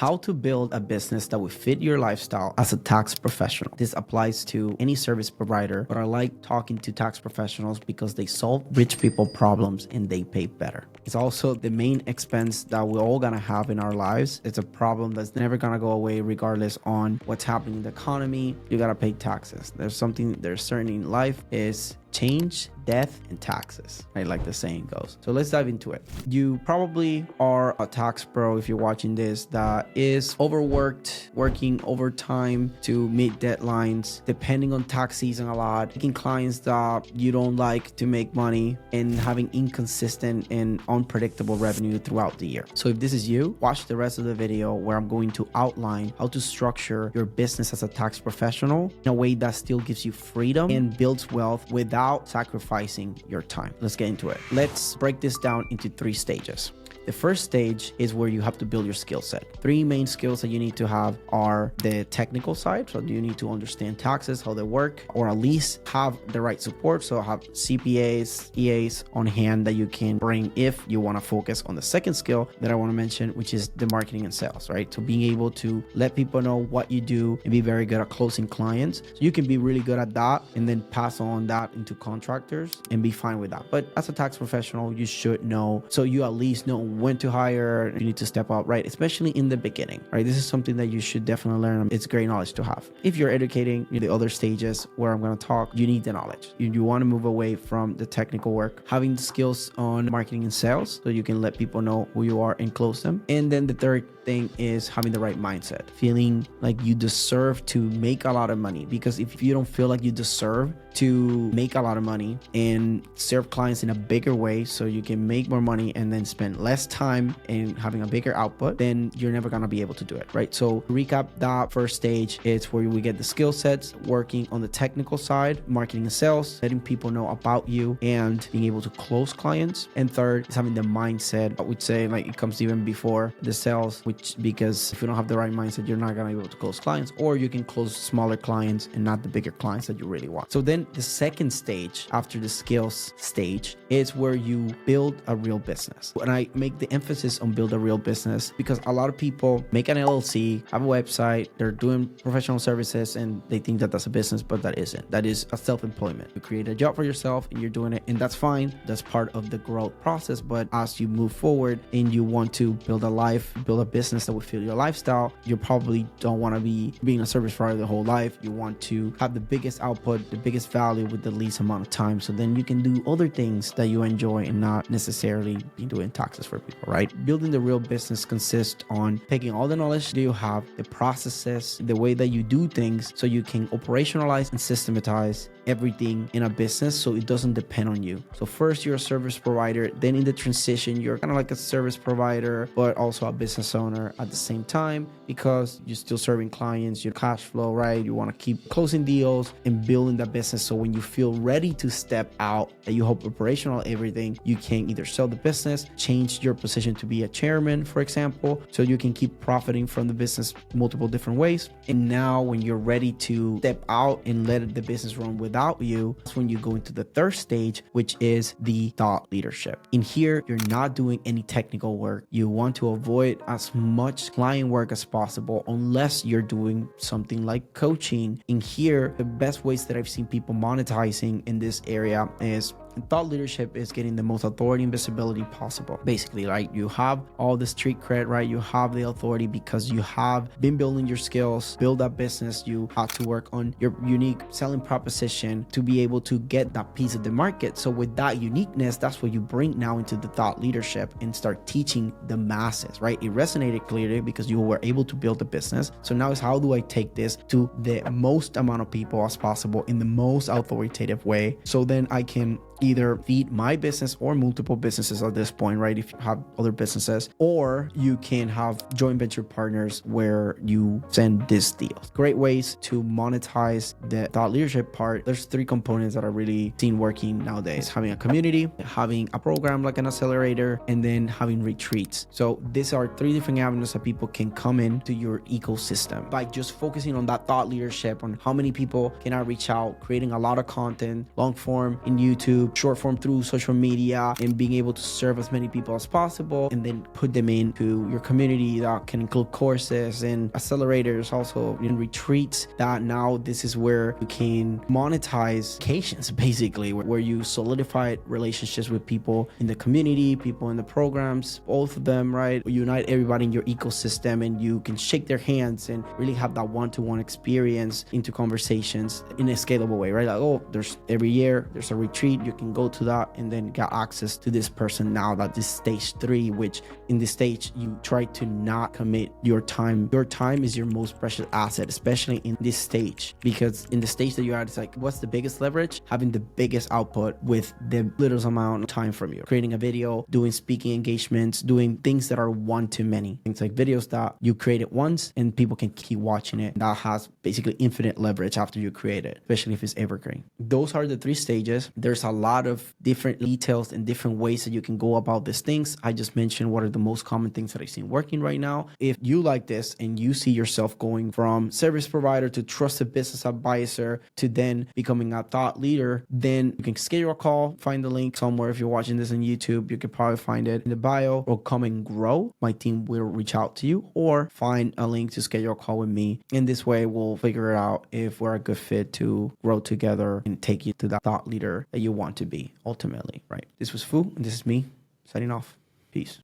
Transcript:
How to build a business that will fit your lifestyle as a tax professional. This applies to any service provider, but I like talking to tax professionals because they solve rich people problems and they pay better. It's also the main expense that we're all gonna have in our lives. It's a problem that's never gonna go away regardless on what's happening in the economy. You gotta pay taxes. There's certain in life is change, death, and taxes, right? Like the saying goes. So let's dive into it. You probably are a tax pro if you're watching this that is overworked, working overtime to meet deadlines, depending on tax season a lot, taking clients that you don't like to make money, and having inconsistent and unpredictable revenue throughout the year. So if this is you, watch the rest of the video where I'm going to outline how to structure your business as a tax professional in a way that still gives you freedom and builds wealth without sacrificing your time. Let's get into it. Let's break this down into 3 stages. The first stage is where you have to build your skill set. 3 main skills that you need to have are the technical side. So you need to understand taxes, how they work, or at least have the right support. So have CPAs, EAs on hand that you can bring if you want to focus on the second skill that I want to mention, which is the marketing and sales, right? So being able to let people know what you do and be very good at closing clients. So you can be really good at that and then pass on that into contractors and be fine with that. But as a tax professional, you should know, so you at least know when to hire, you need to step up, right? Especially in the beginning, right? This is something that you should definitely learn. It's great knowledge to have. If you're educating the other stages where I'm going to talk, you need the knowledge. You want to move away from the technical work, having the skills on marketing and sales so you can let people know who you are and close them. And then the third thing is having the right mindset, feeling like you deserve to make a lot of money. Because if you don't feel like you deserve to make a lot of money and serve clients in a bigger way so you can make more money and then spend less time in having a bigger output, then you're never going to be able to do it, right? So recap that first stage, it's where we get the skill sets, working on the technical side, marketing and sales, letting people know about you and being able to close clients. And third is having the mindset. I would say like it comes even before the sales, because if you don't have the right mindset, you're not going to be able to close clients, or you can close smaller clients and not the bigger clients that you really want. So then the second stage after the skills stage is where you build a real business. And I make the emphasis on build a real business because a lot of people make an LLC, have a website, they're doing professional services, and they think that that's a business, but that isn't. That is a self-employment. You create a job for yourself and you're doing it, and that's fine. That's part of the growth process. But as you move forward and you want to build a life, build a business that will fit your lifestyle, you probably don't want to be being a service provider the whole life. You want to have the biggest output, the biggest value with the least amount of time. So then you can do other things that you enjoy and not necessarily be doing taxes for people, right? Building the real business consists on taking all the knowledge that you have, the processes, the way that you do things, so you can operationalize and systematize everything in a business so it doesn't depend on you. So first you're a service provider, then in the transition you're kind of like a service provider but also a business owner at the same time, because you're still serving clients, your cash flow, right? You want to keep closing deals and building the business, so when you feel ready to step out and you hope operational everything, you can either sell the business, change your position to be a chairman, for example, so you can keep profiting from the business multiple different ways. And now when you're ready to step out and let the business run without you, that's when you go into the third stage, which is the thought leadership. In here, you're not doing any technical work. You want to avoid as much client work as possible unless you're doing something like coaching. In here, the best ways that I've seen people monetizing in this area is thought leadership is getting the most authority and visibility possible. Basically, right? You have all the street cred, right? You have the authority because you have been building your skills, build that business. You have to work on your unique selling proposition to be able to get that piece of the market. So with that uniqueness, that's what you bring now into the thought leadership and start teaching the masses, right? It resonated clearly because you were able to build a business. So now is how do I take this to the most amount of people as possible in the most authoritative way, so then I can either feed my business or multiple businesses at this point, right? If you have other businesses, or you can have joint venture partners where you send these deals. Great ways to monetize the thought leadership part. There's 3 components that are really seen working nowadays: having a community, having a program like an accelerator, and then having retreats. So these are 3 different avenues that people can come into your ecosystem by just focusing on that thought leadership, on how many people can I reach out, creating a lot of content, long form in YouTube, through short form, through social media, and being able to serve as many people as possible, and then put them into your community. That can include courses and accelerators, also in retreats. That now this is where you can monetize occasions, basically, where you solidify relationships with people in the community, people in the programs, both of them, right? Unite everybody in your ecosystem, and you can shake their hands and really have that one-to-one experience into conversations in a scalable way, right? Like, oh, there's every year there's a retreat, you can go to that and then get access to this person. Now that this stage 3, which in this stage you try to not commit your time. Your time is your most precious asset, especially in this stage, because in the stage that you're at, it's like, what's the biggest leverage? Having the biggest output with the littlest amount of time from you. Creating a video, doing speaking engagements, doing things that are one to many. Things like videos that you created once and people can keep watching it. That has basically infinite leverage after you create it, especially if it's evergreen. Those are the 3 stages. There's a lot of different details and different ways that you can go about these things. I just mentioned what are the most common things that I've seen working right now. If you like this and you see yourself going from service provider to trusted business advisor to then becoming a thought leader, then you can schedule a call, find the link somewhere. If you're watching this on YouTube, you can probably find it in the bio, or come and grow. My team will reach out to you, or find a link to schedule a call with me. In this way, we'll figure out if we're a good fit to grow together and take you to that thought leader that you want to be ultimately, right? This was Foo, and this is me signing off. Peace.